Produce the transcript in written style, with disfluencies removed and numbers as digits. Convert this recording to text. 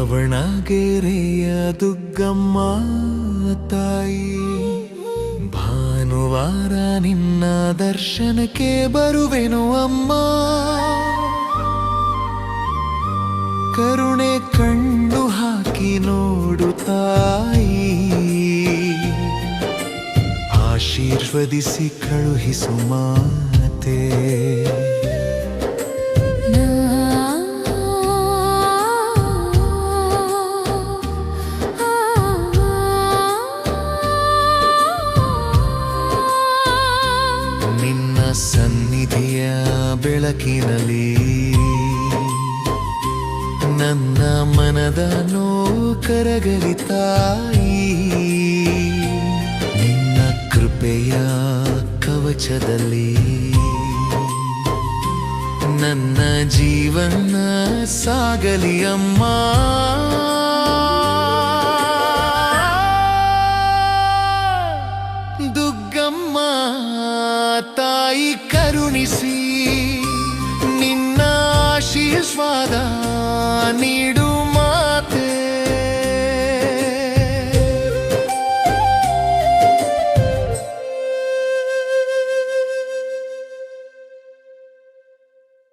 ದಾವಣಗೆರೆಯ ದುಗ್ಗಮ್ಮ ತಾಯಿ, ಭಾನುವಾರ ನಿನ್ನ ದರ್ಶನಕ್ಕೆ ಬರುವೆನು ಅಮ್ಮ. ಕರುಣೆ ಕಣ್ಣು ಹಾಕಿ ನೋಡು ತಾಯಿ, ಆಶೀರ್ವದಿಸಿ ಕಳುಹಿಸು ಮಾತೆ. ನಿನ್ನ ಸನ್ನಿಧಿಯ ಬೆಳಕಿನಲ್ಲಿ ನನ್ನ ಮನದ ನೋವು ಕರಗಲಿ ತಾಯಿ. ನಿನ್ನ ಕೃಪೆಯ ಕವಚದಲ್ಲಿ ನನ್ನ ಜೀವನ ಸಾಗಲಿ ಅಮ್ಮ. ದುಗ್ಗಮ್ಮ ತಾಯಿ ಕರುಣಿಸಿ ನಿನ್ನ ಆಶೀರ್ವಾದ ನೀಡು.